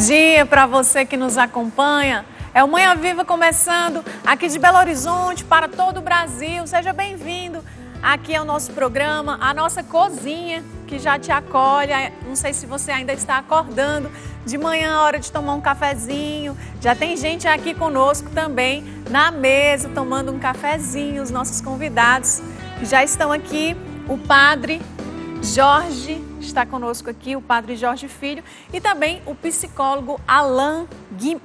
dia para você que nos acompanha. É o Manhã Viva começando aqui de Belo Horizonte para todo o Brasil. Seja bem-vindo aqui ao nosso programa, a nossa cozinha que já te acolhe. Não sei se você ainda está acordando de manhã, hora de tomar um cafezinho. Já tem gente aqui conosco também na mesa tomando um cafezinho. Os nossos convidados que já estão aqui, o Padre Jorge está conosco aqui, o Padre Jorge Filho, e também o psicólogo Alain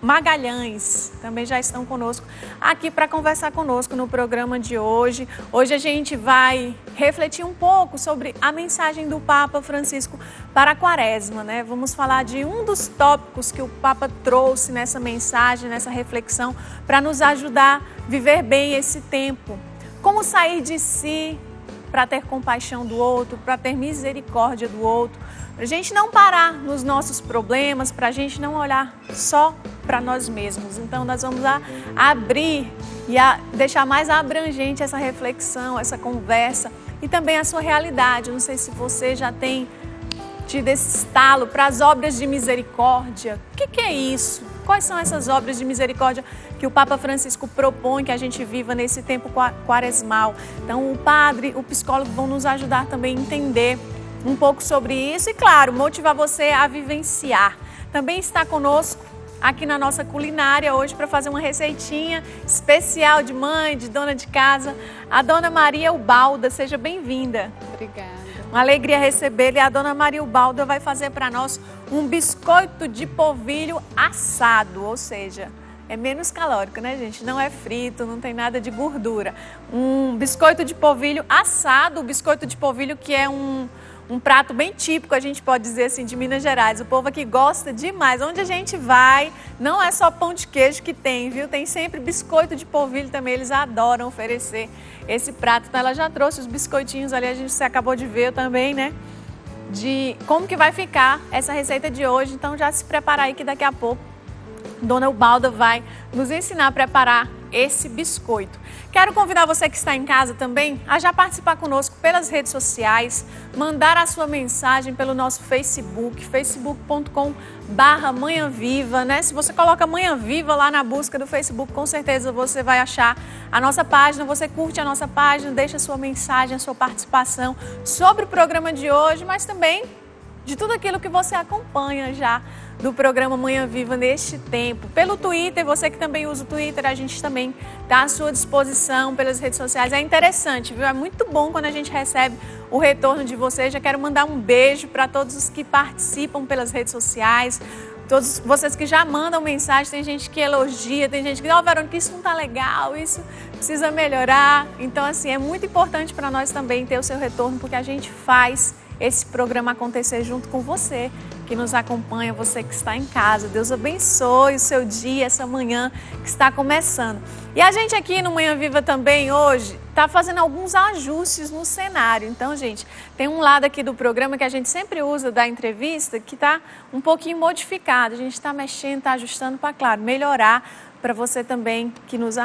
Magalhães, também já estão conosco aqui para conversar conosco no programa de hoje. Hoje a gente vai refletir um pouco sobre a mensagem do Papa Francisco para a Quaresma, né? Vamos falar de um dos tópicos que o Papa trouxe nessa mensagem, nessa reflexão, para nos ajudar a viver bem esse tempo. Como sair de si para ter compaixão do outro, para ter misericórdia do outro, para a gente não parar nos nossos problemas, para a gente não olhar só para nós mesmos. Então nós vamos abrir e deixar mais abrangente essa reflexão, essa conversa e também a sua realidade. Não sei se você já tem tido esse estalo para as obras de misericórdia. O que é isso? Quais são essas obras de misericórdia que o Papa Francisco propõe que a gente viva nesse tempo quaresmal? Então o padre, o psicólogo vão nos ajudar também a entender um pouco sobre isso e, claro, motivar você a vivenciar. Também está conosco aqui na nossa culinária hoje para fazer uma receitinha especial de mãe, de dona de casa, a Dona Maria Ubalda. Seja bem-vinda. Obrigada. Uma alegria recebê-la. E a Dona Maria Ubalda vai fazer para nós um biscoito de polvilho assado, ou seja, é menos calórico, né, gente? Não é frito, não tem nada de gordura. Um biscoito de polvilho assado, o biscoito de polvilho que é um prato bem típico, a gente pode dizer assim, de Minas Gerais. O povo aqui gosta demais. Onde a gente vai, não é só pão de queijo que tem, viu? Tem sempre biscoito de polvilho também, eles adoram oferecer esse prato. Então ela já trouxe os biscoitinhos ali, você acabou de ver também, né? De como que vai ficar essa receita de hoje. Então já se prepara aí que daqui a pouco Dona Ubalda vai nos ensinar a preparar esse biscoito. Quero convidar você que está em casa também a já participar conosco pelas redes sociais, mandar a sua mensagem pelo nosso Facebook, facebook.com/manhãviva, né? Se você coloca Manhã Viva lá na busca do Facebook, com certeza você vai achar a nossa página, você curte a nossa página, deixa a sua mensagem, a sua participação sobre o programa de hoje, mas também de tudo aquilo que você acompanha já do programa Manhã Viva neste tempo. Pelo Twitter, você que também usa o Twitter, a gente também está à sua disposição pelas redes sociais. É interessante, viu? É muito bom quando a gente recebe o retorno de vocês. Já quero mandar um beijo para todos os que participam pelas redes sociais, todos vocês que já mandam mensagem. Tem gente que elogia, tem gente que diz, Verônica, isso não está legal, isso precisa melhorar. Então, assim, é muito importante para nós também ter o seu retorno, porque a gente faz esse programa acontecer junto com você que nos acompanha, você que está em casa. Deus abençoe o seu dia, essa manhã que está começando. E a gente aqui no Manhã Viva também hoje está fazendo alguns ajustes no cenário. Então, gente, tem um lado aqui do programa que a gente sempre usa da entrevista que está um pouquinho modificado. A gente está mexendo, está ajustando para, claro, melhorar para você também que nos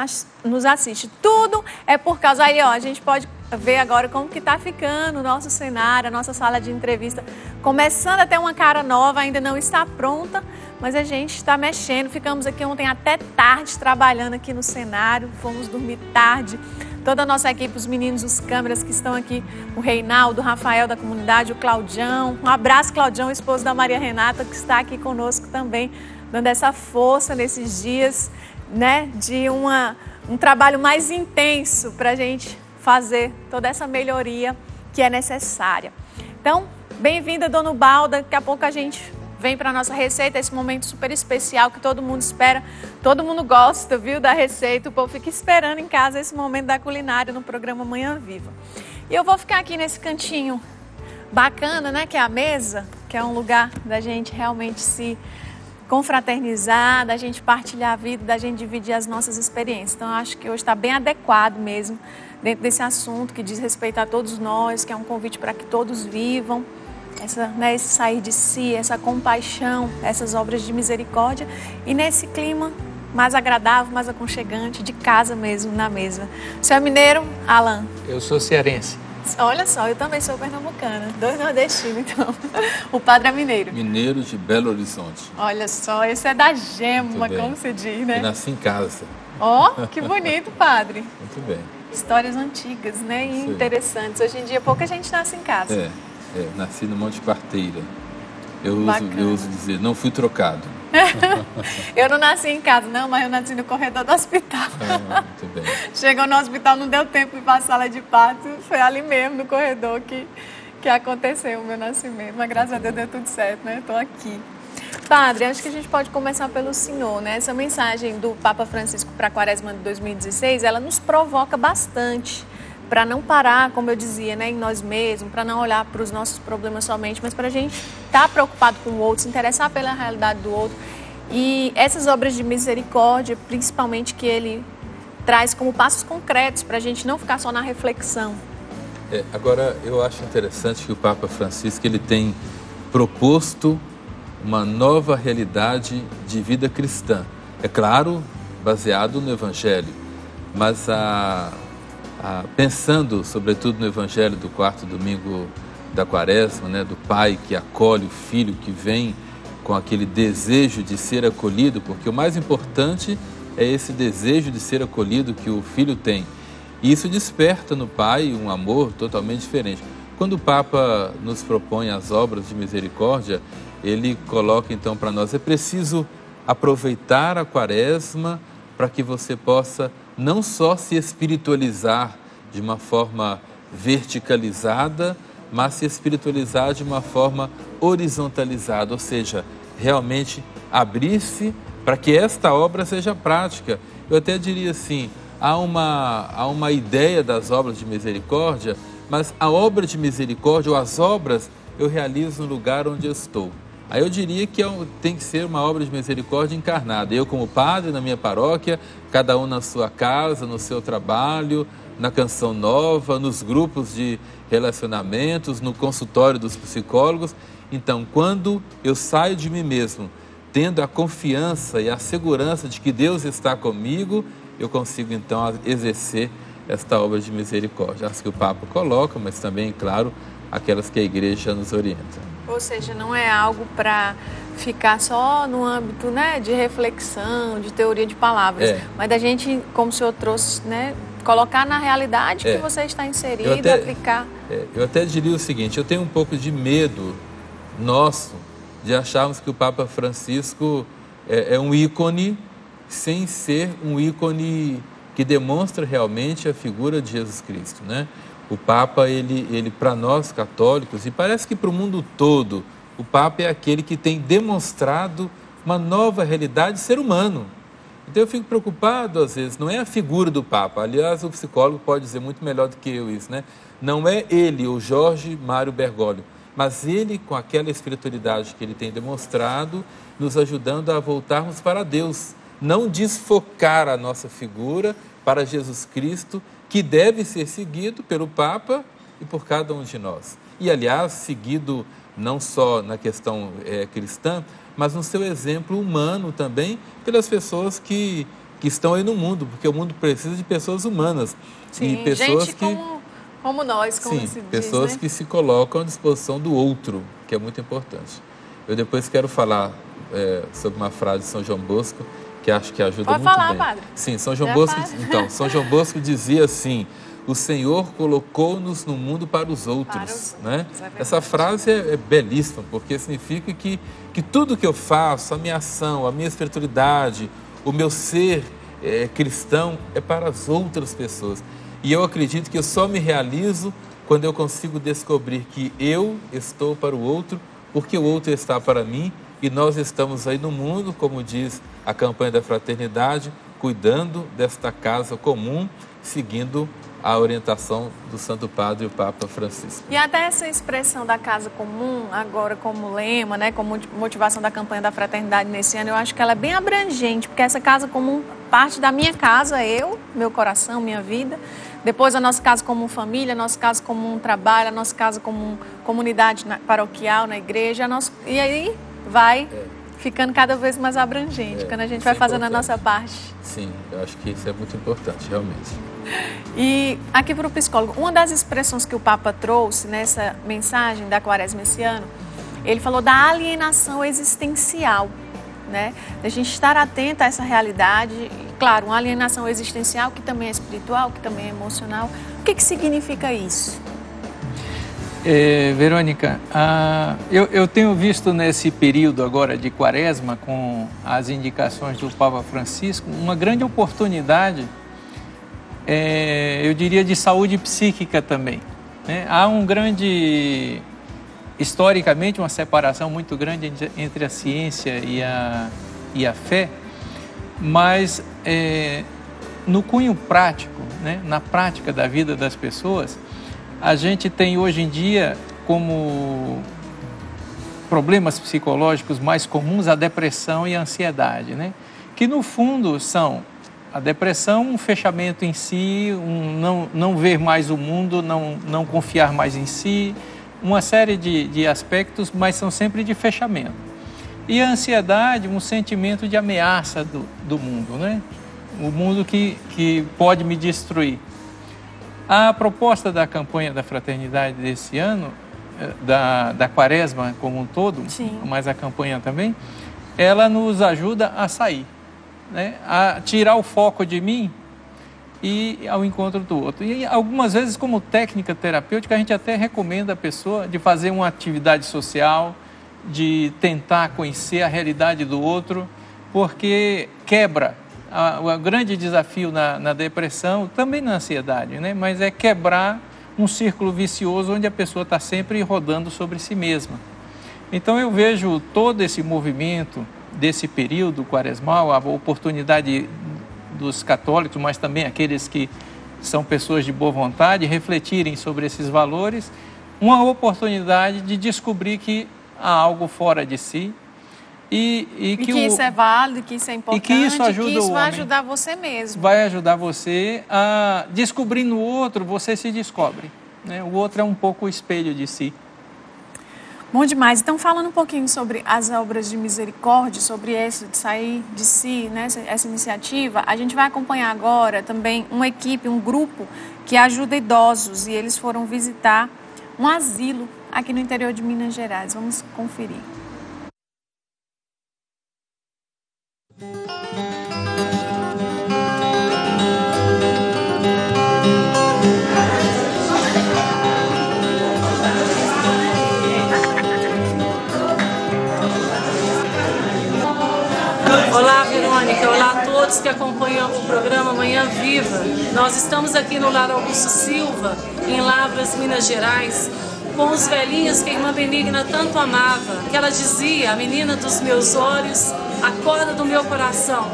assiste. Tudo é por causa... Aí, ó, a gente pode ver agora como que está ficando o nosso cenário, a nossa sala de entrevista. Começando a ter uma cara nova, ainda não está pronta, mas a gente está mexendo. Ficamos aqui ontem até tarde trabalhando aqui no cenário, fomos dormir tarde. Toda a nossa equipe, os meninos, os câmeras que estão aqui, o Reinaldo, o Rafael da comunidade, o Claudião. Um abraço, Claudião, esposo da Maria Renata, que está aqui conosco também, dando essa força nesses dias, né, de um trabalho mais intenso para a gente fazer toda essa melhoria que é necessária. Então, bem-vinda, Dona Ubalda. Daqui a pouco a gente vem para a nossa receita, esse momento super especial que todo mundo espera, todo mundo gosta, viu, da receita. O povo fica esperando em casa esse momento da culinária no programa Manhã Viva. E eu vou ficar aqui nesse cantinho bacana, né, que é a mesa, que é um lugar da gente realmente se confraternizar, da gente partilhar a vida, da gente dividir as nossas experiências. Então, eu acho que hoje está bem adequado mesmo dentro desse assunto que diz respeito a todos nós, que é um convite para que todos vivam esse sair de si, essa compaixão, essas obras de misericórdia e nesse clima mais agradável, mais aconchegante, de casa mesmo, na mesa. Você é mineiro, Alain? Eu sou cearense. Olha só, eu também sou pernambucana, 2 nordestinos, então. O padre é mineiro. Mineiro de Belo Horizonte. Olha só, esse é da gema, como se diz, né? Eu nasci em casa. Ó, que bonito, padre. Muito bem. Histórias antigas, né? E interessantes. Hoje em dia, pouca gente nasce em casa. Nasci no Monte Parteira. Eu uso dizer, não fui trocado. Eu não nasci em casa, não, mas eu nasci no corredor do hospital. Muito bem. Chegou no hospital, não deu tempo de ir para a sala de parto. Foi ali mesmo, no corredor, que aconteceu o meu nascimento. Mas graças a Deus deu tudo certo, né? Estou aqui. Padre, acho que a gente pode começar pelo senhor, né? Essa mensagem do Papa Francisco para a Quaresma de 2016, ela nos provoca bastante para não parar, como eu dizia, né, em nós mesmos, para não olhar para os nossos problemas somente, mas para a gente estar preocupado com o outro, se interessar pela realidade do outro. E essas obras de misericórdia, principalmente que ele traz como passos concretos para a gente não ficar só na reflexão. Agora, eu acho interessante que o Papa Francisco ele tem proposto uma nova realidade de vida cristã. É claro, baseado no Evangelho, mas pensando sobretudo no Evangelho do 4º domingo da Quaresma, né, do pai que acolhe o filho que vem com aquele desejo de ser acolhido, porque o mais importante é esse desejo de ser acolhido que o filho tem. E isso desperta no pai um amor totalmente diferente. Quando o Papa nos propõe as obras de misericórdia, ele coloca então para nós, é preciso aproveitar a Quaresma para que você possa não só se espiritualizar de uma forma verticalizada, mas se espiritualizar de uma forma horizontalizada, ou seja, realmente abrir-se para que esta obra seja prática. Eu até diria assim, há uma ideia das obras de misericórdia, mas a obra de misericórdia ou as obras eu realizo no lugar onde eu estou. Aí eu diria que tem que ser uma obra de misericórdia encarnada. Eu como padre na minha paróquia, cada um na sua casa, no seu trabalho, na Canção Nova, nos grupos de relacionamentos, no consultório dos psicólogos. Então, quando eu saio de mim mesmo, tendo a confiança e a segurança de que Deus está comigo, eu consigo então exercer esta obra de misericórdia. As que o Papa coloca, mas também, claro, aquelas que a Igreja nos orienta. Ou seja, não é algo para ficar só no âmbito, né, de reflexão, de teoria de palavras, mas da gente, como o senhor trouxe, né, colocar na realidade que você está inserido, aplicar. Eu até diria o seguinte, eu tenho um pouco de medo nosso de acharmos que o Papa Francisco é um ícone sem ser um ícone que demonstra realmente a figura de Jesus Cristo, né? O Papa, ele para nós católicos, e parece que para o mundo todo, o Papa é aquele que tem demonstrado uma nova realidade de ser humano. Então eu fico preocupado às vezes, não é a figura do Papa, aliás o psicólogo pode dizer muito melhor do que eu isso, né? Não é ele, o Jorge Mário Bergoglio, mas ele com aquela espiritualidade que ele tem demonstrado, nos ajudando a voltarmos para Deus, não desfocar a nossa figura para Jesus Cristo, que deve ser seguido pelo Papa e por cada um de nós. E, aliás, seguido não só na questão cristã, mas no seu exemplo humano também, pelas pessoas que estão aí no mundo, porque o mundo precisa de pessoas humanas. Sim, e pessoas gente como nós, como se diz, pessoas, né, que se colocam à disposição do outro, que é muito importante. Eu depois quero falar sobre uma frase de São João Bosco, que acho que ajuda muito bem. Pode falar, padre. Sim, São João Bosco, então, São João Bosco dizia assim: o Senhor colocou-nos no mundo para os outros, né? Essa frase é belíssima, porque significa que tudo que eu faço, a minha ação, a minha espiritualidade, o meu ser cristão é para as outras pessoas. E eu acredito que eu só me realizo quando eu consigo descobrir que eu estou para o outro, porque o outro está para mim, e nós estamos aí no mundo, como diz a campanha da fraternidade, cuidando desta casa comum, seguindo a orientação do Santo Padre, o Papa Francisco. E até essa expressão da casa comum, agora como lema, né, como motivação da campanha da fraternidade nesse ano, eu acho que ela é bem abrangente, porque essa casa comum parte da minha casa, eu, meu coração, minha vida, depois a nossa casa como família, a nossa casa como trabalho, a nossa casa como comunidade paroquial na igreja, e aí vai ficando cada vez mais abrangente, quando a gente vai fazendo a nossa parte. Sim, eu acho que isso é muito importante, realmente. E aqui para o psicólogo, uma das expressões que o Papa trouxe nessa mensagem da Quaresma esse ano, ele falou da alienação existencial, né? Da gente estar atento a essa realidade, e, claro, uma alienação existencial que também é espiritual, que também é emocional. O que significa isso? Verônica, eu tenho visto nesse período agora de Quaresma, com as indicações do Papa Francisco, uma grande oportunidade, eu diria, de saúde psíquica também, né? Há historicamente, uma separação muito grande entre a ciência e a fé, mas no cunho prático, né? Na prática da vida das pessoas, a gente tem hoje em dia como problemas psicológicos mais comuns a depressão e a ansiedade, né? Que no fundo são a depressão, um fechamento em si, não ver mais o mundo, não confiar mais em si, uma série de aspectos, mas são sempre de fechamento. E a ansiedade, um sentimento de ameaça do mundo, né? O mundo que pode me destruir. A proposta da campanha da fraternidade desse ano, da Quaresma como um todo, sim, mas a campanha também, ela nos ajuda a sair, né? A tirar o foco de mim e ao encontro do outro. E algumas vezes, como técnica terapêutica, a gente até recomenda a pessoa de fazer uma atividade social, de tentar conhecer a realidade do outro, porque quebra. O grande desafio na depressão, também na ansiedade, né? Mas é quebrar um círculo vicioso onde a pessoa está sempre rodando sobre si mesma. Então eu vejo todo esse movimento desse período quaresmal, a oportunidade dos católicos, mas também aqueles que são pessoas de boa vontade, refletirem sobre esses valores, uma oportunidade de descobrir que há algo fora de si, e que isso é válido, que isso é importante, e que isso ajuda que isso vai ajudar você mesmo. Vai ajudar você a descobrir no outro, você se descobre, né? O outro é um pouco o espelho de si. Bom demais. Então, falando um pouquinho sobre as obras de misericórdia, sobre esse de sair de si, né, essa iniciativa, a gente vai acompanhar agora também uma equipe, um grupo que ajuda idosos, e eles foram visitar um asilo aqui no interior de Minas Gerais. Vamos conferir. Olá, Verônica. Olá a todos que acompanham o programa Manhã Viva. Nós estamos aqui no Lar Augusto Silva, em Lavras, Minas Gerais, com os velhinhos que a irmã Benigna tanto amava, que ela dizia: a menina dos meus olhos, a corda do meu coração.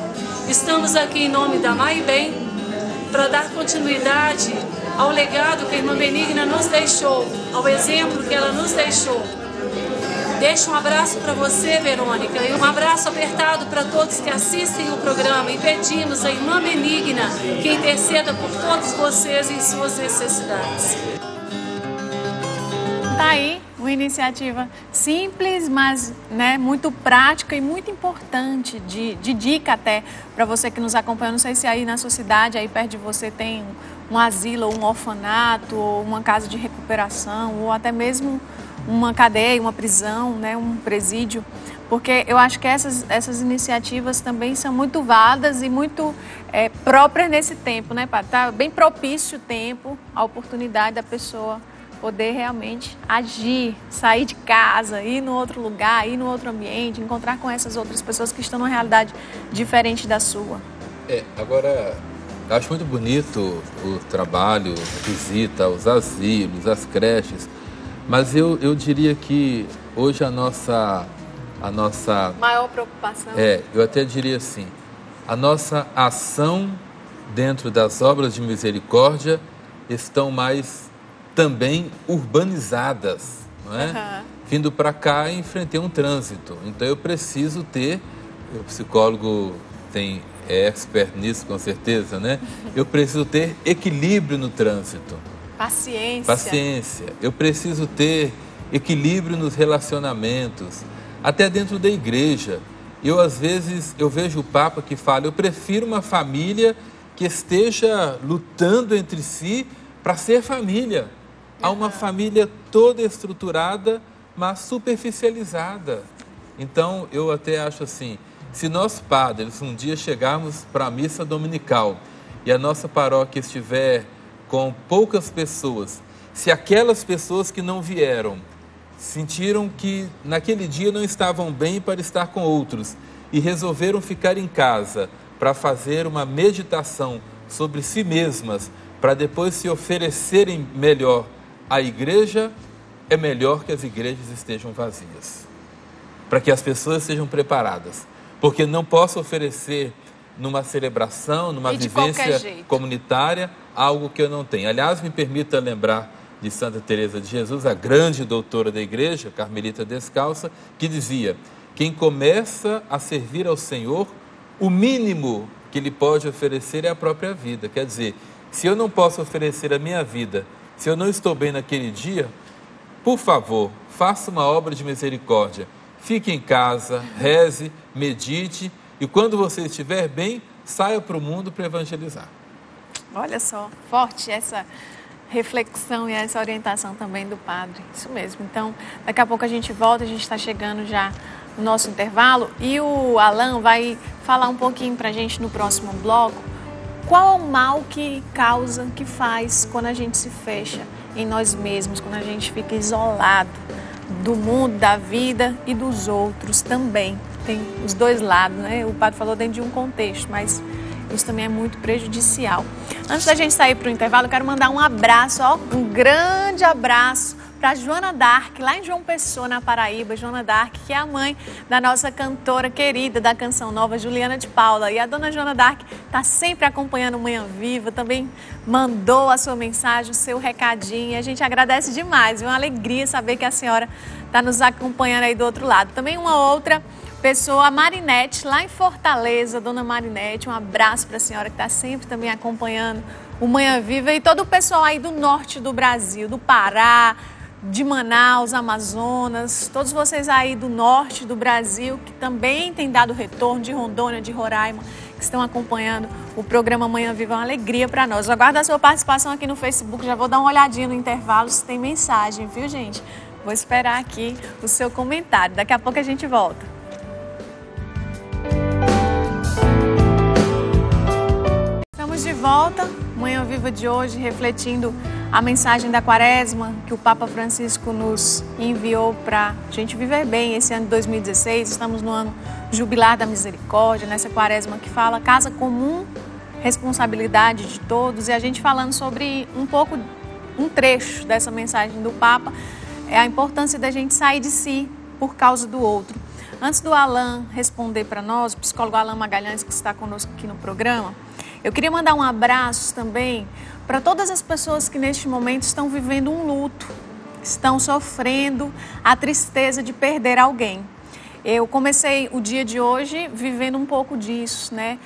Estamos aqui em nome da Mãe Bem para dar continuidade ao legado que a irmã Benigna nos deixou, ao exemplo que ela nos deixou. Deixo um abraço para você, Verônica, e um abraço apertado para todos que assistem o programa, e pedimos à irmã Benigna que interceda por todos vocês em suas necessidades. Tá aí uma iniciativa simples, mas, né, muito prática e muito importante, de dica até para você que nos acompanha. Não sei se aí na sua cidade, aí perto de você, tem um asilo, ou um orfanato, ou uma casa de recuperação, ou até mesmo uma cadeia, uma prisão, né, um presídio, porque eu acho que essas iniciativas também são muito válidas e muito próprias nesse tempo, né, Padre? Tá bem propício o tempo, a oportunidade da pessoa poder realmente agir, sair de casa, ir no outro lugar, ir no outro ambiente, encontrar com essas outras pessoas que estão numa realidade diferente da sua. Agora, eu acho muito bonito o trabalho, a visita aos asilos, às creches, mas eu diria que hoje a nossa maior preocupação, eu até diria assim, a nossa ação dentro das obras de misericórdia estão mais também urbanizadas, não é? Uhum. Vindo para cá, enfrentei um trânsito, então eu preciso ter, o psicólogo é expert nisso com certeza, né? Eu preciso ter equilíbrio no trânsito. Paciência. Eu preciso ter equilíbrio nos relacionamentos, até dentro da igreja. Às vezes, eu vejo o Papa que fala: eu prefiro uma família que esteja lutando entre si para ser família. Há uma família toda estruturada, mas superficializada. Então, eu até acho assim, se nós padres um dia chegarmos para a missa dominical e a nossa paróquia estiver com poucas pessoas, se aquelas pessoas que não vieram sentiram que naquele dia não estavam bem para estar com outros e resolveram ficar em casa para fazer uma meditação sobre si mesmas, para depois se oferecerem melhor à igreja, é melhor que as igrejas estejam vazias, para que as pessoas sejam preparadas, porque não posso oferecer numa celebração, numa vivência comunitária, algo que eu não tenho. Aliás, me permita lembrar de Santa Teresa de Jesus, a grande doutora da igreja, carmelita descalça, que dizia: quem começa a servir ao Senhor, o mínimo que ele pode oferecer é a própria vida. Quer dizer, se eu não posso oferecer a minha vida, se eu não estou bem naquele dia, por favor, faça uma obra de misericórdia. Fique em casa, reze, medite e quando você estiver bem, saia para o mundo para evangelizar. Olha só, forte essa reflexão e essa orientação também do padre. Isso mesmo. Então, daqui a pouco a gente volta, a gente está chegando já no nosso intervalo e o Alan vai falar um pouquinho para a gente no próximo bloco qual é o mal que causa, que faz quando a gente se fecha em nós mesmos, quando a gente fica isolado do mundo, da vida e dos outros também. Tem os dois lados, né? O padre falou dentro de um contexto, mas isso também é muito prejudicial. Antes da gente sair para o intervalo, eu quero mandar um abraço, um grande abraço para Joana Dark, lá em João Pessoa, na Paraíba. Joana Dark, que é a mãe da nossa cantora querida da Canção Nova, Juliana de Paula. E a dona Joana Dark está sempre acompanhando o Manhã Viva, também mandou a sua mensagem, o seu recadinho. A gente agradece demais, é uma alegria saber que a senhora está nos acompanhando aí do outro lado. Também uma outra pessoa, a Marinete, lá em Fortaleza, dona Marinete, um abraço para a senhora que está sempre também acompanhando o Manhã Viva e todo o pessoal aí do norte do Brasil, do Pará, de Manaus, Amazonas, todos vocês aí do norte do Brasil que também têm dado retorno, de Rondônia, de Roraima, que estão acompanhando o programa Manhã Viva, é uma alegria para nós. Eu aguardo a sua participação aqui no Facebook, já vou dar uma olhadinha no intervalo se tem mensagem, viu, gente? Vou esperar aqui o seu comentário, daqui a pouco a gente volta. Estamos de volta, Manhã Viva de hoje, refletindo a mensagem da Quaresma que o Papa Francisco nos enviou para a gente viver bem esse ano de 2016. Estamos no ano jubilar da misericórdia, nessa Quaresma que fala casa comum, responsabilidade de todos. E a gente falando sobre um trecho dessa mensagem do Papa, é a importância da gente sair de si por causa do outro. Antes do Alan responder para nós, o psicólogo Alan Magalhães, que está conosco aqui no programa, eu queria mandar um abraço também para todas as pessoas que neste momento estão vivendo um luto, estão sofrendo a tristeza de perder alguém. Eu comecei o dia de hoje vivendo um pouco disso, né?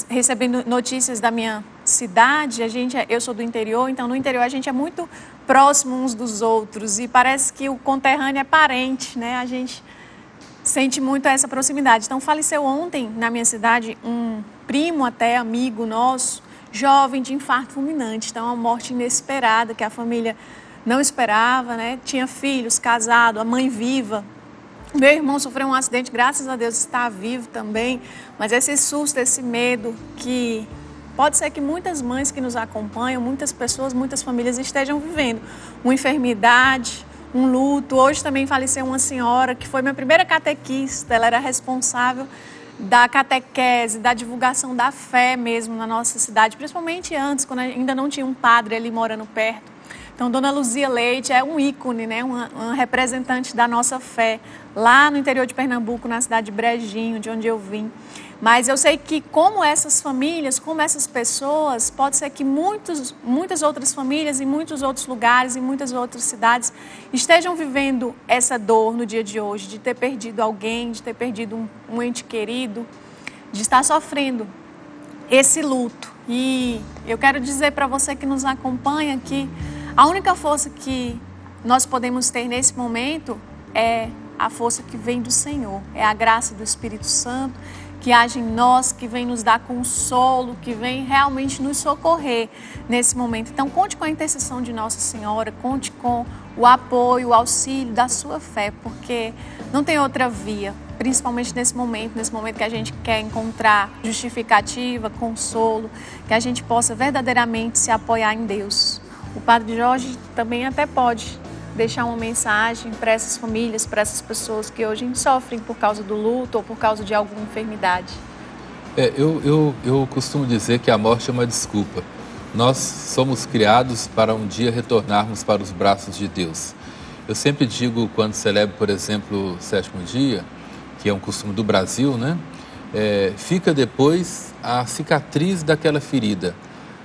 Recebendo notícias da minha cidade. Eu sou do interior, então no interior a gente é muito próximo uns dos outros e parece que o conterrâneo é parente, né? A gente sente muito essa proximidade. Então faleceu ontem na minha cidade um primo até, amigo nosso, jovem de infarto fulminante. Então uma morte inesperada que a família não esperava, né? Tinha filhos, casado, a mãe viva. Meu irmão sofreu um acidente, graças a Deus está vivo também, mas esse susto, esse medo que pode ser que muitas mães que nos acompanham, muitas pessoas, muitas famílias estejam vivendo uma enfermidade, um luto. Hoje também faleceu uma senhora que foi minha primeira catequista, ela era responsável da catequese, da divulgação da fé mesmo na nossa cidade, principalmente antes, quando ainda não tinha um padre ali morando perto. Então, Dona Luzia Leite é um ícone, né? uma representante da nossa fé, lá no interior de Pernambuco, na cidade de Brejinho, de onde eu vim. Mas eu sei que como essas famílias, como essas pessoas, pode ser que muitas outras famílias em muitos outros lugares, em muitas outras cidades, estejam vivendo essa dor no dia de hoje, de ter perdido alguém, de ter perdido um ente querido, de estar sofrendo esse luto. E eu quero dizer para você que nos acompanha que a única força que nós podemos ter nesse momento é a força que vem do Senhor, é a graça do Espírito Santo que age em nós, que vem nos dar consolo, que vem realmente nos socorrer nesse momento. Então, conte com a intercessão de Nossa Senhora, conte com o apoio, o auxílio da sua fé, porque não tem outra via, principalmente nesse momento que a gente quer encontrar justificativa, consolo, que a gente possa verdadeiramente se apoiar em Deus. O Padre Jorge também até pode deixar uma mensagem para essas famílias, para essas pessoas que hoje sofrem por causa do luto ou por causa de alguma enfermidade. Eu costumo dizer que a morte é uma desculpa. Nós somos criados para um dia retornarmos para os braços de Deus. Eu sempre digo, quando celebro, por exemplo, o 7º dia, que é um costume do Brasil, né? Fica depois a cicatriz daquela ferida,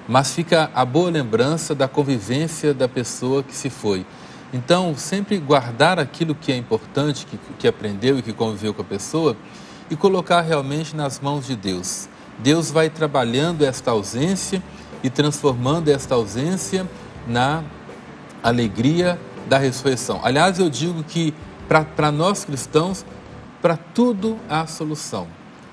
mas fica a boa lembrança da convivência da pessoa que se foi. Então, sempre guardar aquilo que é importante, que aprendeu e que conviveu com a pessoa e colocar realmente nas mãos de Deus. Deus vai trabalhando esta ausência e transformando esta ausência na alegria da ressurreição. Aliás, eu digo que para nós cristãos, para tudo há solução.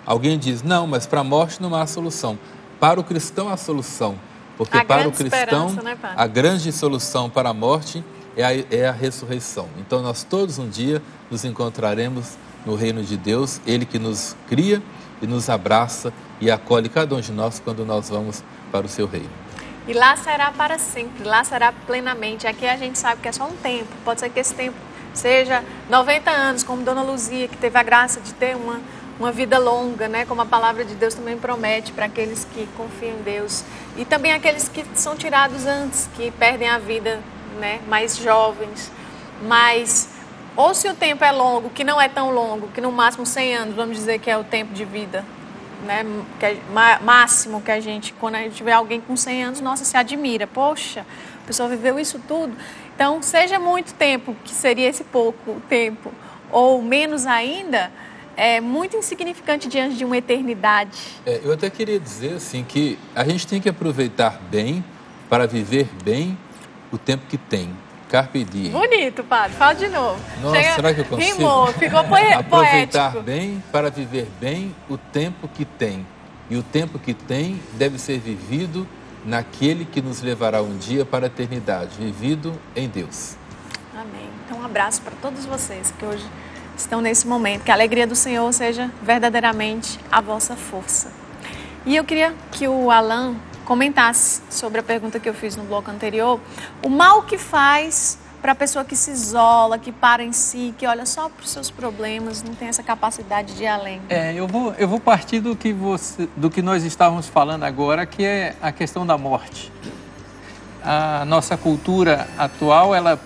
Alguém diz, não, mas para a morte não há solução. Para o cristão há solução, porque para o cristão, né, a grande solução para a morte é a ressurreição. Então nós todos um dia nos encontraremos no reino de Deus, Ele que nos cria e nos abraça e acolhe cada um de nós quando nós vamos para o seu reino. E lá será para sempre, lá será plenamente. Aqui a gente sabe que é só um tempo, pode ser que esse tempo seja 90 anos, como Dona Luzia, que teve a graça de ter uma vida longa, né? Como a palavra de Deus também promete para aqueles que confiam em Deus. E também aqueles que são tirados antes, que perdem a vida, né, mais jovens, mas ou se o tempo é longo, que não é tão longo, que no máximo 100 anos, vamos dizer que é o tempo de vida, né, que é máximo que a gente, quando a gente vê alguém com 100 anos, nossa, se admira, poxa, a pessoa viveu isso tudo. Então, seja muito tempo, que seria esse pouco tempo, ou menos ainda, é muito insignificante diante de uma eternidade. Eu até queria dizer assim que a gente tem que aproveitar bem para viver bem o tempo que tem. Carpe diem. Bonito, padre. Fala de novo. Nossa, será que eu consigo? Rimou, ficou poético. Aproveitar bem para viver bem o tempo que tem. E o tempo que tem deve ser vivido naquele que nos levará um dia para a eternidade, vivido em Deus. Amém. Então, um abraço para todos vocês que hoje estão nesse momento. Que a alegria do Senhor seja verdadeiramente a vossa força. E eu queria que o Alan comentasse sobre a pergunta que eu fiz no bloco anterior, o mal que faz para a pessoa que se isola, que para em si, que olha só para os seus problemas, não tem essa capacidade de ir além. Eu vou partir do que nós estávamos falando agora, que é a questão da morte. A nossa cultura atual, ela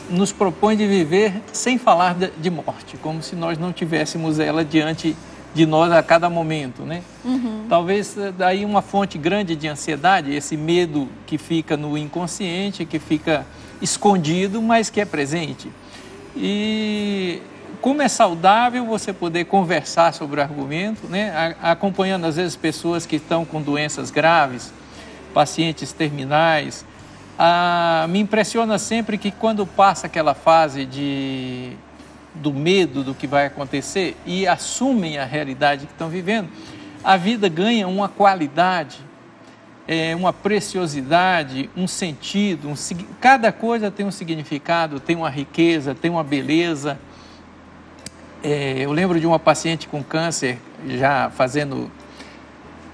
nos propõe de viver sem falar de morte, como se nós não tivéssemos ela diante de nós a cada momento, né? Uhum. Talvez daí uma fonte grande de ansiedade, esse medo que fica no inconsciente, que fica escondido, mas que é presente. E como é saudável você poder conversar sobre o argumento, né? Acompanhando às vezes pessoas que estão com doenças graves, pacientes terminais. Me impressiona sempre que quando passa aquela fase do medo do que vai acontecer e assumem a realidade que estão vivendo, a vida ganha uma qualidade, uma preciosidade, um sentido, cada coisa tem um significado, tem uma riqueza, tem uma beleza. Eu lembro de uma paciente com câncer, já fazendo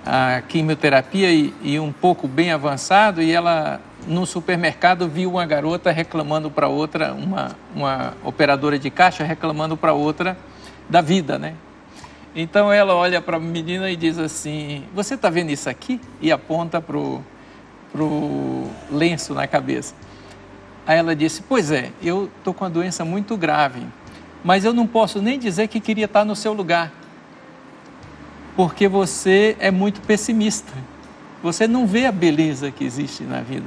a quimioterapia e um pouco bem avançado, e ela no supermercado viu uma garota reclamando para outra, uma operadora de caixa reclamando para outra da vida, né? Então ela olha para a menina e diz assim, você está vendo isso aqui? E aponta pro lenço na cabeça. Aí ela disse, pois é, eu estou com uma doença muito grave, mas eu não posso nem dizer que queria estar no seu lugar, porque você é muito pessimista, você não vê a beleza que existe na vida.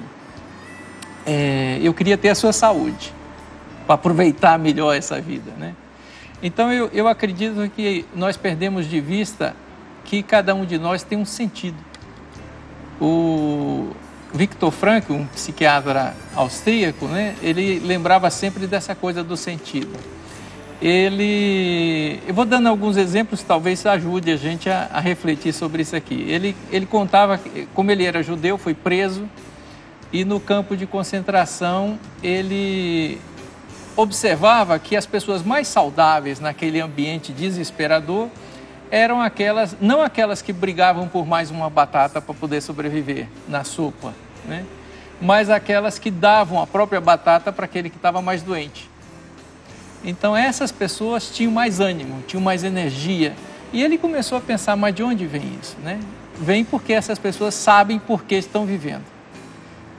Eu queria ter a sua saúde, para aproveitar melhor essa vida, né? Então eu acredito que nós perdemos de vista que cada um de nós tem um sentido. O Viktor Frankl, um psiquiatra austríaco, né, ele lembrava sempre dessa coisa do sentido. eu vou dando alguns exemplos, talvez ajude a gente a refletir sobre isso aqui. Ele contava, como ele era judeu, foi preso, e no campo de concentração ele observava que as pessoas mais saudáveis naquele ambiente desesperador eram aquelas, não aquelas que brigavam por mais uma batata para poder sobreviver na sopa, né? Mas aquelas que davam a própria batata para aquele que estava mais doente. Então essas pessoas tinham mais ânimo, tinham mais energia. E ele começou a pensar, mas de onde vem isso, né? Vem porque essas pessoas sabem por que estão vivendo.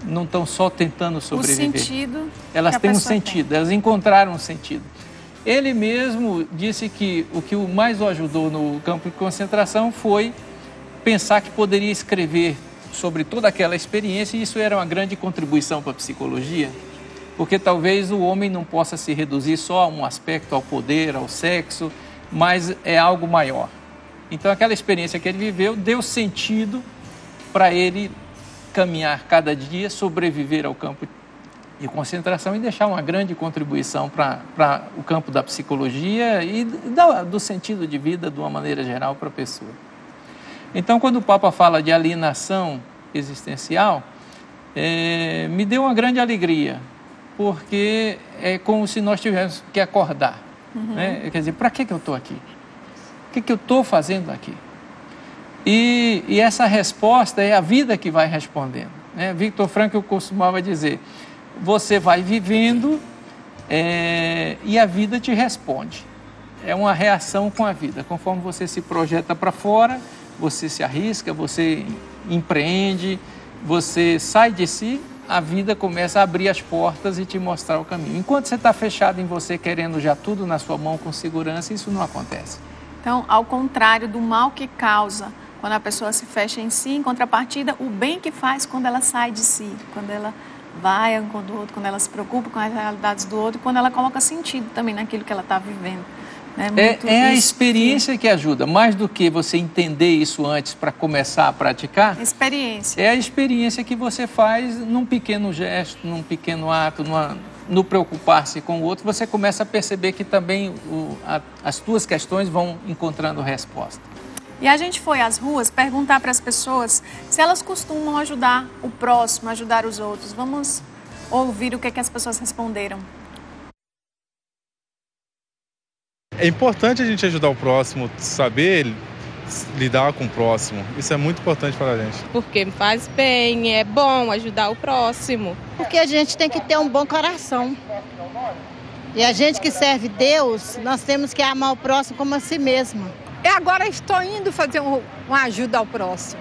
Não estão só tentando sobreviver. O sentido. Elas têm um sentido, elas encontraram um sentido. Ele mesmo disse que o que mais o ajudou no campo de concentração foi pensar que poderia escrever sobre toda aquela experiência, e isso era uma grande contribuição para a psicologia, porque talvez o homem não possa se reduzir só a um aspecto, ao poder, ao sexo, mas é algo maior. Então aquela experiência que ele viveu deu sentido para ele caminhar cada dia, sobreviver ao campo de concentração e deixar uma grande contribuição para o campo da psicologia e do sentido de vida de uma maneira geral para a pessoa. Então, quando o Papa fala de alienação existencial, me deu uma grande alegria, porque é como se nós tivéssemos que acordar. Né? Quer dizer, para que eu estou aqui? O que eu estou fazendo aqui? E essa resposta é a vida que vai respondendo. Né? Victor Frankl costumava dizer, você vai vivendo e a vida te responde. É uma reação com a vida. Conforme você se projeta para fora, você se arrisca, você empreende, você sai de si, a vida começa a abrir as portas e te mostrar o caminho. Enquanto você está fechado em você, querendo já tudo na sua mão com segurança, isso não acontece. Então, ao contrário do mal que causa quando a pessoa se fecha em si, em contrapartida, o bem que faz quando ela sai de si, quando ela vai ao encontro do outro, quando ela se preocupa com as realidades do outro, quando ela coloca sentido também naquilo que ela está vivendo. É a experiência que ajuda, mais do que você entender isso antes para começar a praticar. Experiência. É a experiência que você faz num pequeno gesto, num pequeno ato, no preocupar-se com o outro, você começa a perceber que também as tuas questões vão encontrando resposta. E a gente foi às ruas perguntar para as pessoas se elas costumam ajudar o próximo, ajudar os outros. Vamos ouvir o que as pessoas responderam. É importante a gente ajudar o próximo, saber lidar com o próximo. Isso é muito importante para a gente. Porque faz bem, é bom ajudar o próximo. Porque a gente tem que ter um bom coração. E a gente que serve Deus, nós temos que amar o próximo como a si mesma. Agora estou indo fazer uma ajuda ao próximo.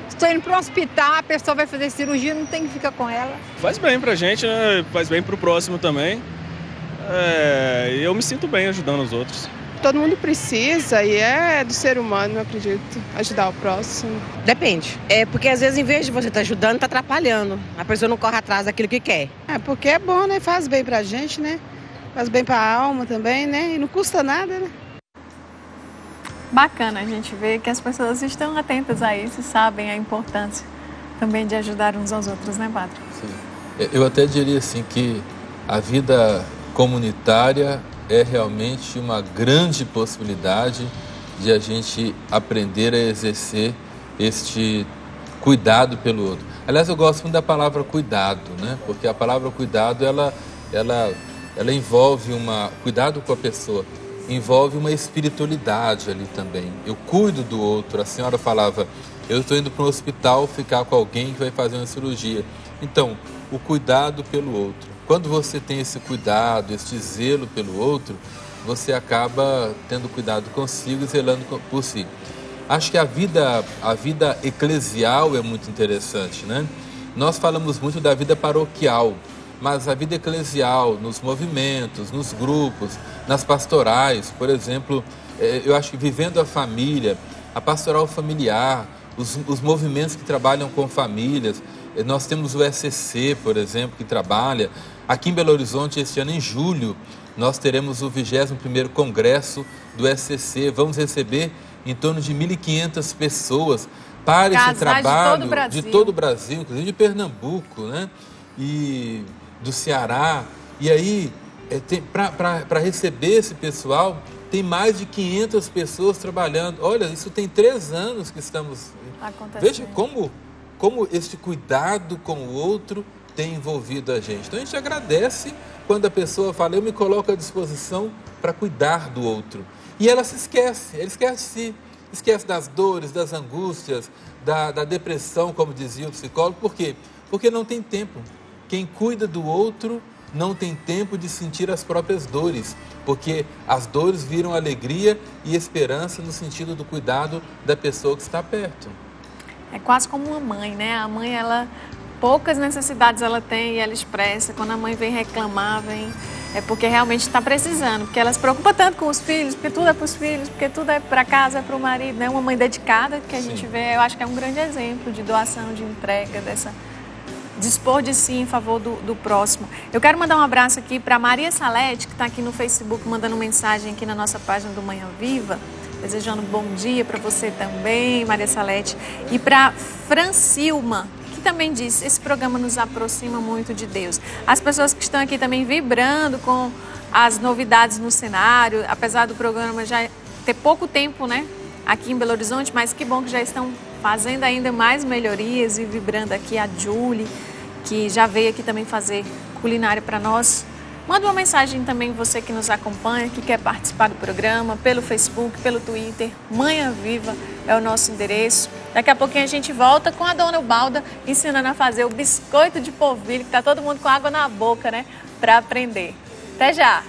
Estou indo para um hospital, a pessoa vai fazer cirurgia, não tem que ficar com ela. Faz bem pra gente, né? Faz bem pro próximo também. Eu me sinto bem ajudando os outros. Todo mundo precisa e é do ser humano, eu acredito, ajudar o próximo. Depende. Porque às vezes, em vez de você estar ajudando, está atrapalhando. A pessoa não corre atrás daquilo que quer. Porque é bom, né? Faz bem pra gente, né? Faz bem pra alma também, né? E não custa nada, né? Bacana a gente ver que as pessoas estão atentas a isso e sabem a importância também de ajudar uns aos outros, né, Padre? Sim. Eu até diria assim que a vida comunitária é realmente uma grande possibilidade de a gente aprender a exercer este cuidado pelo outro. Aliás, eu gosto muito da palavra cuidado, né? Porque a palavra cuidado, ela envolve cuidado com a pessoa, envolve uma espiritualidade ali também. Eu cuido do outro. A senhora falava, eu estou indo para um hospital ficar com alguém que vai fazer uma cirurgia. Então, o cuidado pelo outro. Quando você tem esse cuidado, esse zelo pelo outro, você acaba tendo cuidado consigo e zelando por si. Acho que a vida eclesial é muito interessante, né? Nós falamos muito da vida paroquial, mas a vida eclesial, nos movimentos, nos grupos, nas pastorais, por exemplo, eu acho que vivendo a família, a pastoral familiar, os movimentos que trabalham com famílias, nós temos o SCC, por exemplo, que trabalha. Aqui em Belo Horizonte, este ano, em julho, nós teremos o 21º Congresso do SCC. Vamos receber em torno de 1.500 pessoas para esse trabalho de todo o Brasil, inclusive de Pernambuco, né? E do Ceará. E aí, para receber esse pessoal, tem mais de 500 pessoas trabalhando. Olha, isso tem 3 anos que estamos... Veja como este cuidado com o outro tem envolvido a gente. Então a gente agradece quando a pessoa fala, eu me coloco à disposição para cuidar do outro. E ela se esquece, ela esquece de si, esquece das dores, das angústias, da depressão, como dizia o psicólogo. Por quê? Porque não tem tempo. Quem cuida do outro não tem tempo de sentir as próprias dores, porque as dores viram alegria e esperança no sentido do cuidado da pessoa que está perto. É quase como uma mãe, né? A mãe, poucas necessidades ela tem e ela expressa. Quando a mãe vem reclamar, é porque realmente está precisando, porque ela se preocupa tanto com os filhos, porque tudo é para os filhos, porque tudo é para casa, é para o marido, né? Uma mãe dedicada que a gente vê, eu acho que é um grande exemplo de doação, de entrega, dispor de si em favor do próximo. Eu quero mandar um abraço aqui para Maria Salete, que está aqui no Facebook, mandando mensagem aqui na nossa página do Manhã Viva, desejando um bom dia para você também, Maria Salete. E para Francilma, que também disse, esse programa nos aproxima muito de Deus. As pessoas que estão aqui também vibrando com as novidades no cenário, apesar do programa já ter pouco tempo, né, aqui em Belo Horizonte, mas que bom que já estão fazendo ainda mais melhorias e vibrando aqui. A Julie, que já veio aqui também fazer culinária para nós. Manda uma mensagem também, você que nos acompanha, que quer participar do programa, pelo Facebook, pelo Twitter. Manhã Viva é o nosso endereço. Daqui a pouquinho a gente volta com a dona Ubalda ensinando a fazer o biscoito de polvilho, que está todo mundo com água na boca, né, para aprender. Até já!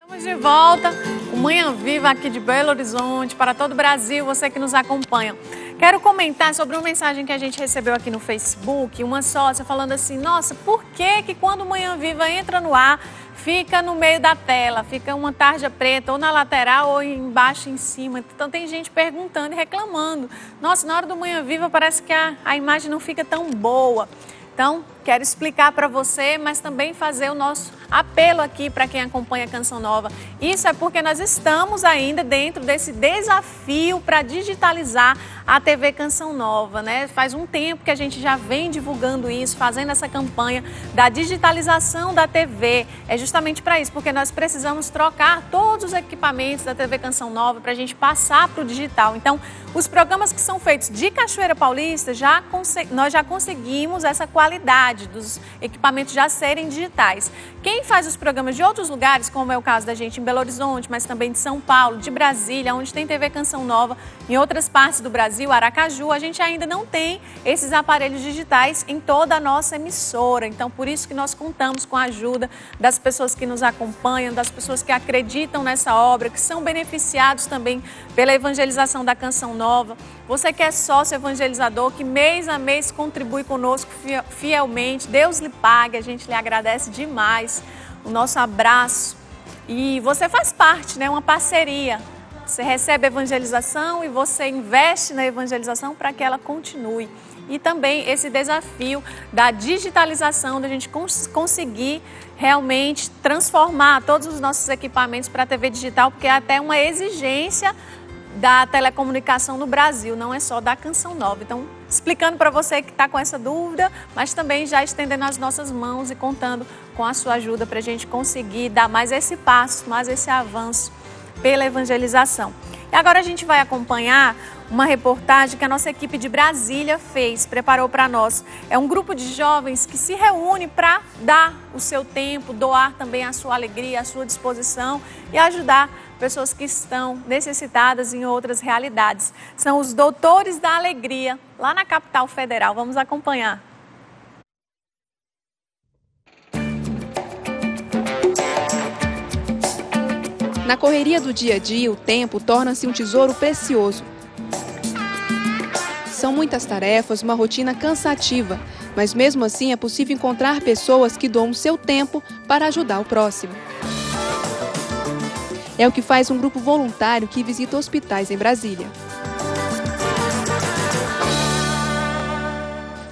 Estamos de volta, o Manhã Viva aqui de Belo Horizonte, para todo o Brasil, você que nos acompanha. Quero comentar sobre uma mensagem que a gente recebeu aqui no Facebook, uma sócia falando assim, nossa, por que quando o Manhã Viva entra no ar, fica no meio da tela, fica uma tarja preta, ou na lateral, ou embaixo, em cima. Então tem gente perguntando e reclamando. Nossa, na hora do Manhã Viva parece que a imagem não fica tão boa. Então, quero explicar para você, mas também fazer o nosso apelo aqui para quem acompanha a Canção Nova. Isso é porque nós estamos ainda dentro desse desafio para digitalizar a TV Canção Nova, né? Faz um tempo que a gente já vem divulgando isso, fazendo essa campanha da digitalização da TV. É justamente para isso, porque nós precisamos trocar todos os equipamentos da TV Canção Nova para a gente passar para o digital. Então, os programas que são feitos de Cachoeira Paulista, nós já conseguimos essa qualidade dos equipamentos já serem digitais. Quem faz os programas de outros lugares, como é o caso da gente em Belo Horizonte, mas também de São Paulo, de Brasília, onde tem TV Canção Nova, em outras partes do Brasil, Aracaju, a gente ainda não tem esses aparelhos digitais em toda a nossa emissora. Então, por isso que nós contamos com a ajuda das pessoas que nos acompanham, das pessoas que acreditam nessa obra, que são beneficiados também pela evangelização da Canção Nova. Você que é sócio evangelizador, que mês a mês contribui conosco fielmente, Deus lhe pague, a gente lhe agradece demais. O nosso abraço. E você faz parte, né? Uma parceria. Você recebe a evangelização e você investe na evangelização para que ela continue. E também esse desafio da digitalização, da gente conseguir realmente transformar todos os nossos equipamentos para a TV digital, porque é até uma exigência da telecomunicação no Brasil, não é só da Canção Nova. Então, explicando para você que está com essa dúvida, mas também já estendendo as nossas mãos e contando com a sua ajuda para a gente conseguir dar mais esse passo, mais esse avanço pela evangelização. E agora a gente vai acompanhar uma reportagem que a nossa equipe de Brasília preparou para nós. É um grupo de jovens que se reúne para dar o seu tempo, doar também a sua alegria, a sua disposição e ajudar pessoas que estão necessitadas em outras realidades. São os Doutores da Alegria, lá na capital federal. Vamos acompanhar. Na correria do dia a dia, o tempo torna-se um tesouro precioso. São muitas tarefas, uma rotina cansativa, mas mesmo assim é possível encontrar pessoas que doam seu tempo para ajudar o próximo. É o que faz um grupo voluntário que visita hospitais em Brasília.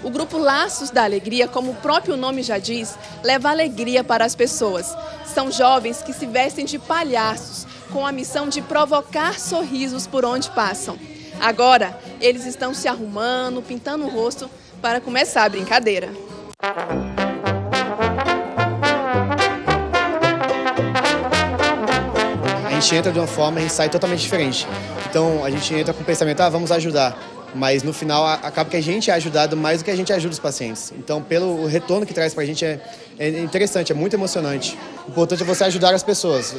O grupo Laços da Alegria, como o próprio nome já diz, leva alegria para as pessoas. São jovens que se vestem de palhaços, com a missão de provocar sorrisos por onde passam. Agora, eles estão se arrumando, pintando o rosto para começar a brincadeira. A gente entra de uma forma e a gente sai totalmente diferente. Então a gente entra com o pensamento, vamos ajudar. Mas no final acaba que a gente é ajudado mais do que a gente ajuda os pacientes. Então pelo retorno que traz pra gente é interessante, é muito emocionante. O importante é você ajudar as pessoas.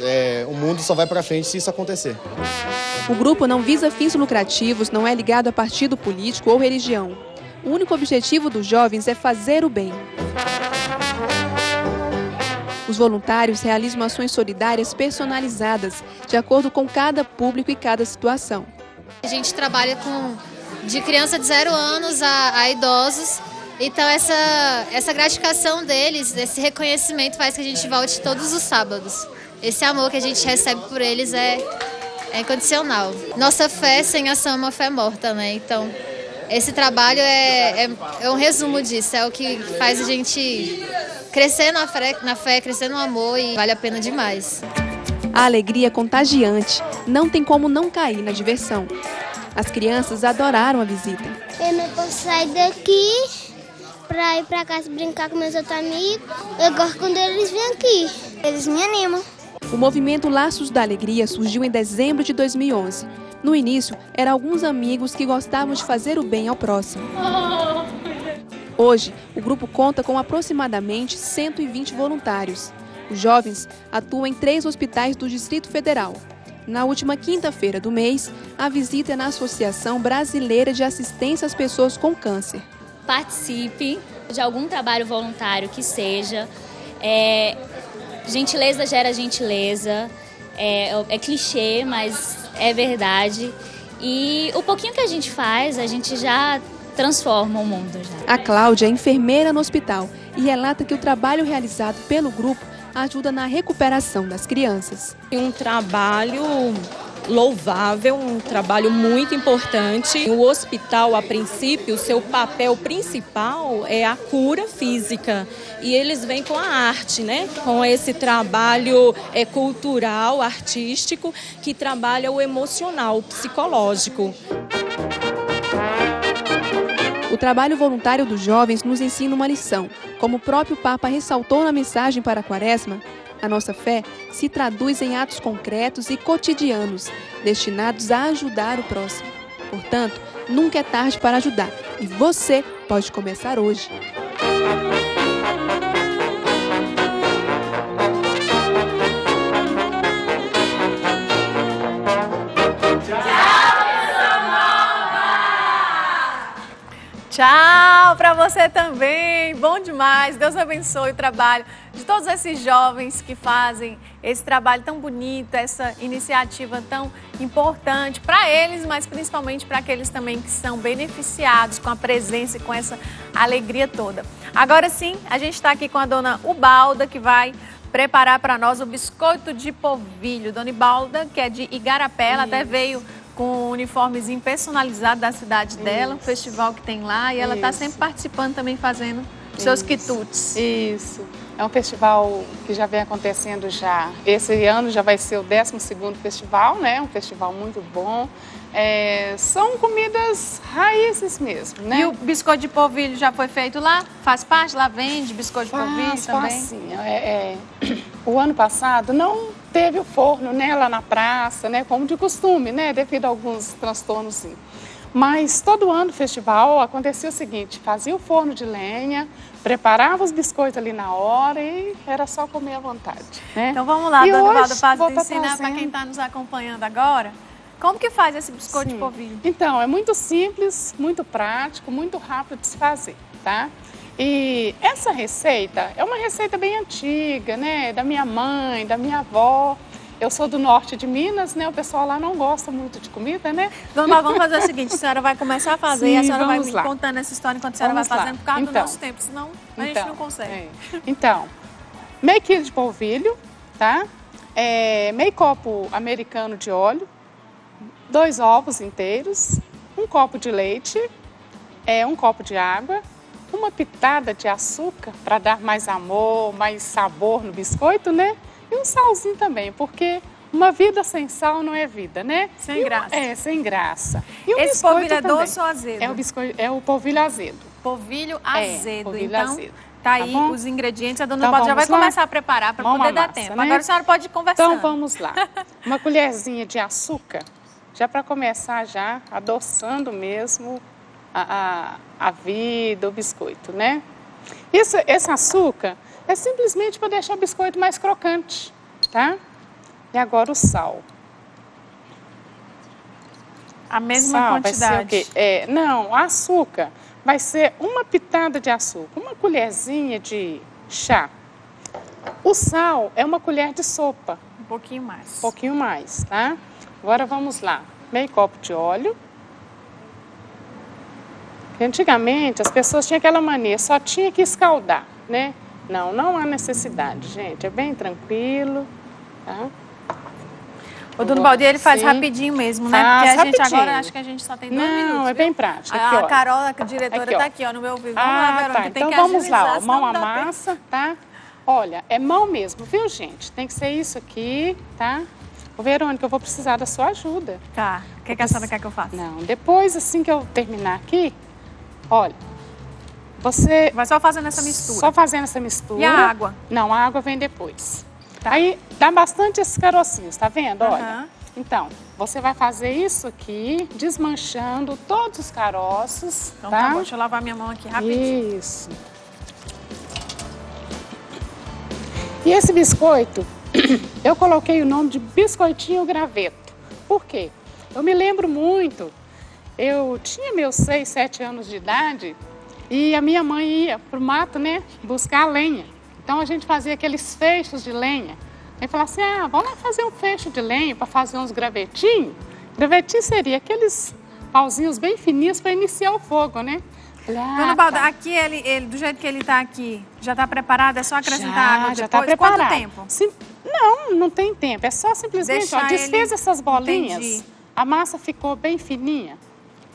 O mundo só vai pra frente se isso acontecer. O grupo não visa fins lucrativos, não é ligado a partido político ou religião. O único objetivo dos jovens é fazer o bem. Os voluntários realizam ações solidárias personalizadas, de acordo com cada público e cada situação. A gente trabalha de criança de 0 anos a idosos, então essa gratificação deles, esse reconhecimento faz que a gente volte todos os sábados. Esse amor que a gente recebe por eles é incondicional. Nossa fé sem ação é uma fé morta, né? Então, esse trabalho é um resumo disso, é o que faz a gente crescer na fé, crescer no amor e vale a pena demais. A alegria é contagiante, não tem como não cair na diversão. As crianças adoraram a visita. Eu não posso sair daqui para ir para casa brincar com meus outros amigos. Eu gosto quando eles vêm aqui, eles me animam. O movimento Laços da Alegria surgiu em dezembro de 2011. No início, eram alguns amigos que gostavam de fazer o bem ao próximo. Hoje, o grupo conta com aproximadamente 120 voluntários. Os jovens atuam em 3 hospitais do Distrito Federal. Na última quinta-feira do mês, a visita é na Associação Brasileira de Assistência às Pessoas com Câncer. Participe de algum trabalho voluntário que seja. Gentileza gera gentileza. É clichê, mas é verdade. E o pouquinho que a gente faz, a gente já transforma o mundo. Já. A Cláudia é enfermeira no hospital e relata que o trabalho realizado pelo grupo ajuda na recuperação das crianças. Um trabalho louvável, um trabalho muito importante. O hospital, a princípio, o seu papel principal é a cura física. E eles vêm com a arte, né? Com esse trabalho cultural, artístico, que trabalha o emocional, o psicológico. O trabalho voluntário dos jovens nos ensina uma lição. Como o próprio Papa ressaltou na mensagem para a Quaresma, a nossa fé se traduz em atos concretos e cotidianos, destinados a ajudar o próximo. Portanto, nunca é tarde para ajudar. E você pode começar hoje. Tchau para você também, bom demais, Deus abençoe o trabalho de todos esses jovens que fazem esse trabalho tão bonito, essa iniciativa tão importante para eles, mas principalmente para aqueles também que são beneficiados com a presença e com essa alegria toda. Agora sim, a gente está aqui com a dona Ubalda, que vai preparar para nós o biscoito de polvilho. Dona Ubalda, que é de Igarapé, ela até veio com um uniformezinho personalizado da cidade dela, um festival que tem lá, e ela está sempre participando também, fazendo seus quitutes. Isso, é um festival que já vem acontecendo já. Esse ano já vai ser o 12º festival, né? Um festival muito bom. São comidas raízes mesmo, né? E o biscoito de polvilho já foi feito lá? Faz parte? Lá vende biscoito de polvilho também? Sim. O ano passado não teve o forno, né, lá na praça, né, como de costume, né, devido a alguns transtornos, sim. Mas todo ano o festival acontecia o seguinte, fazia o forno de lenha, preparava os biscoitos ali na hora e era só comer à vontade, né? Então vamos lá, dona Ubalda, para ensinar para quem está nos acompanhando agora, como que faz esse biscoito de polvilho? Então, é muito simples, muito prático, muito rápido de se fazer, tá? E essa receita é uma receita bem antiga, né? Da minha mãe, da minha avó. Eu sou do norte de Minas, né? O pessoal lá não gosta muito de comida, né? Dona, vamos fazer o seguinte, a senhora vai começar a fazer e a senhora vai me contando essa história enquanto a senhora vai fazendo por causa do nosso tempo, senão a gente não consegue. Então, meio quilo de polvilho, tá? Meio copo americano de óleo, 2 ovos inteiros, 1 copo de leite, 1 copo de água, uma pitada de açúcar para dar mais amor, mais sabor no biscoito, né? E um salzinho também, porque uma vida sem sal não é vida, né? Sem graça. Sem graça. E o esse polvilho é doce ou azedo? É o polvilho azedo. Polvilho azedo. Polvilho então, azedo. Tá aí os ingredientes, a dona Baldo já vai começar a preparar para poder dar tempo. Né? Agora a senhora pode conversar. Então vamos lá. Uma colherzinha de açúcar, já para começar já adoçando mesmo a vida, o biscoito, né? Esse açúcar é simplesmente para deixar o biscoito mais crocante, tá? E agora o sal. A mesma quantidade? Vai ser o quê? Não, açúcar vai ser uma pitada de açúcar, uma colherzinha de chá. O sal é uma colher de sopa. Um pouquinho mais. Um pouquinho mais, tá? Agora vamos lá. Meio copo de óleo. Antigamente as pessoas tinham aquela mania, só tinha que escaldar, né? Não há necessidade, gente. É bem tranquilo, tá? O Dona Baldi, ele faz rapidinho mesmo, né? Porque a gente agora, acho que a gente só tem 2 minutos. Não, é bem prático. Aqui, a Carol, a diretora, está aqui, ó, no meu ouvido. Vamos lá, Verônica, tá. tem Então que vamos lá, ó, agilizar, mão à massa, tá? Olha, é mão mesmo, viu, gente? Tem que ser isso aqui, tá? Ô, Verônica, eu vou precisar da sua ajuda. Tá. O que a senhora quer que eu faça? Não, depois, assim que eu terminar aqui, olha, você... Vai só fazendo essa mistura. Só fazendo essa mistura. E a água? Não, a água vem depois. Tá. Aí, dá bastante esses carocinhos, tá vendo? Olha. Então, você vai fazer isso aqui, desmanchando todos os caroços, então, tá bom, deixa eu lavar minha mão aqui rapidinho. Isso. E esse biscoito, eu coloquei o nome de biscoitinho graveto. Por quê? Eu me lembro muito, eu tinha meus 6, 7 anos de idade e a minha mãe ia pro mato, né, buscar lenha. Então a gente fazia aqueles feixes de lenha. Aí falava assim, vamos lá fazer um fecho de lenha para fazer uns gravetinhos. Gravetinho seria aqueles pauzinhos bem fininhos para iniciar o fogo, né? Dona Balda, aqui ele, do jeito que ele está aqui, já está preparado? É só acrescentar água depois? Já está preparado. Quanto tempo? Não tem tempo. É só simplesmente, desfez essas bolinhas, entendi. A massa ficou bem fininha.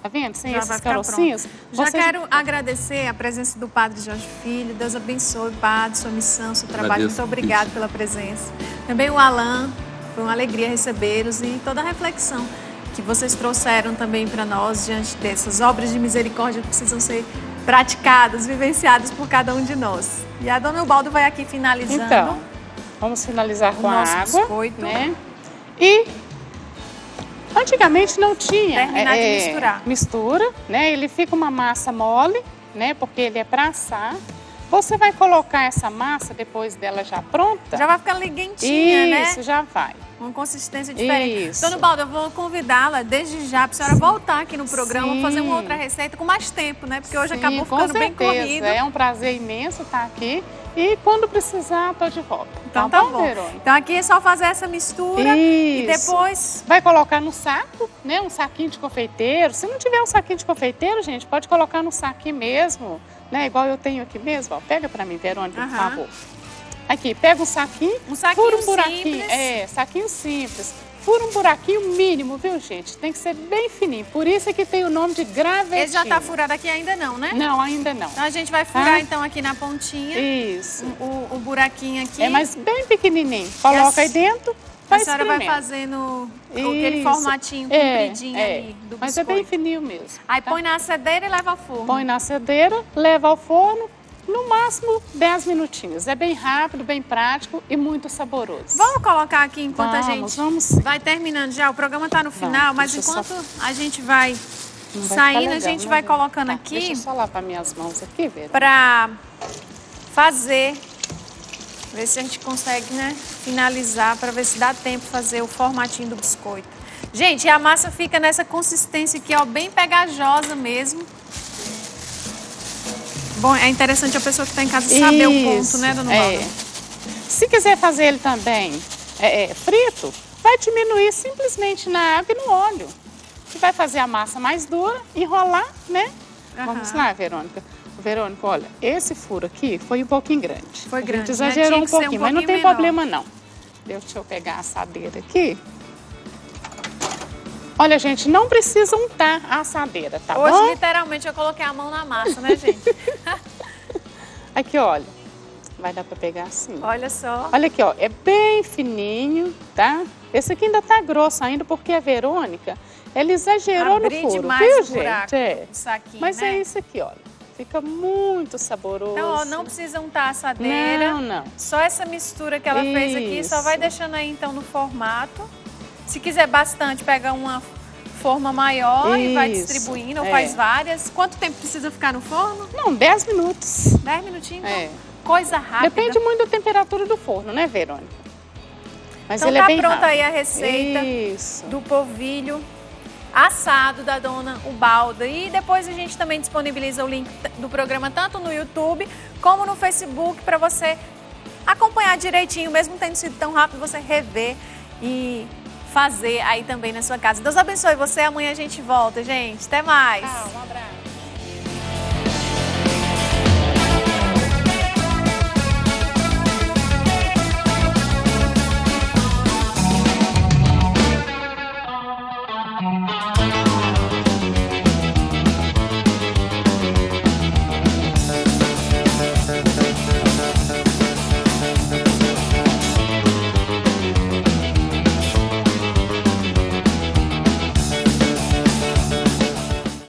Tá vendo? Sem esses carocinhos. Já quero agradecer a presença do Padre Jorge Filho. Deus abençoe, Padre, sua missão, seu trabalho. Muito obrigado pela presença. Também o Alain, foi uma alegria recebê-los e toda a reflexão que vocês trouxeram também para nós diante dessas obras de misericórdia que precisam ser praticadas, vivenciadas por cada um de nós. E a Dona Baldo vai aqui finalizando. Então, vamos finalizar com a água, biscoito, né? E antigamente não tinha. Terminar de misturar. Mistura, né? Ele fica uma massa mole, né? Porque ele é para assar. Você vai colocar essa massa depois dela já pronta. Já vai ficando liguentinha, né? Isso, já vai. Uma consistência diferente. Isso. Dona Baldo, eu vou convidá-la desde já para a senhora voltar aqui no programa, fazer uma outra receita com mais tempo, né? Porque hoje acabou ficando bem corrido. É um prazer imenso estar aqui. E quando precisar, estou de volta. Então tá bom. Verônica? Então aqui é só fazer essa mistura e depois... Vai colocar no saco, né? Um saquinho de confeiteiro. Se não tiver um saquinho de confeiteiro, gente, pode colocar no saquinho mesmo, né? Igual eu tenho aqui mesmo. Ó. Pega para mim, Verônica, por favor. Aqui, pega um saquinho, fura um buraquinho. Simples. Saquinho simples. Fura um buraquinho mínimo, viu, gente? Tem que ser bem fininho. Por isso é que tem o nome de gravetinho. Ele já tá furado aqui ainda não, né? Não, ainda não. Então a gente vai furar então aqui na pontinha. Isso. O buraquinho aqui. É, mas bem pequenininho. Coloca aí dentro. A senhora vai fazendo aquele formatinho compridinho ali do biscoito. Mas é bem fininho mesmo. Aí põe na assadeira e leva ao forno. Põe na assadeira, leva ao forno. No máximo 10 minutinhos. É bem rápido, bem prático e muito saboroso. Vamos colocar aqui enquanto a gente vai terminando já. O programa está no final, mas enquanto a gente vai saindo, a gente vai colocando aqui. Deixa eu só lavar minhas mãos aqui, Vera. Para fazer, ver se a gente consegue, né, finalizar, para ver se dá tempo de fazer o formatinho do biscoito. Gente, a massa fica nessa consistência aqui, ó, bem pegajosa mesmo. Bom, é interessante a pessoa que está em casa saber o ponto, né, Dona Baldo? Se quiser fazer ele também frito, vai diminuir simplesmente na água e no óleo. Você vai fazer a massa mais dura, enrolar, né? Vamos lá, Verônica. Verônica, olha, esse furo aqui foi um pouquinho grande. Foi grande, a gente exagerou um pouquinho, mas não tem problema não. Deixa eu pegar a assadeira aqui. Olha, gente, não precisa untar a assadeira, tá bom? Hoje, literalmente, eu coloquei a mão na massa, né, gente? Aqui, olha. Vai dar pra pegar assim. Olha só. Olha aqui, ó. É bem fininho, tá? Esse aqui ainda tá grosso ainda, porque a Verônica, ela exagerou no furo, demais viu, o buraco, gente? o saquinho, mas né? é isso aqui, olha. Fica muito saboroso. Então, ó, não precisa untar a assadeira. Não. Só essa mistura que ela fez aqui, só vai deixando aí então no formato. Se quiser bastante, pega uma forma maior e vai distribuindo, ou faz várias. Quanto tempo precisa ficar no forno? Não, 10 minutos. 10 minutinhos? Coisa rápida. Depende muito da temperatura do forno, né, Verônica? Mas então ele tá é bem pronta rápido. aí a receita do polvilho assado da dona Ubalda. E depois a gente também disponibiliza o link do programa tanto no YouTube como no Facebook para você acompanhar direitinho, mesmo tendo sido tão rápido, você rever e fazer aí também na sua casa. Deus abençoe você, amanhã a gente volta, gente. Até mais. Um abraço.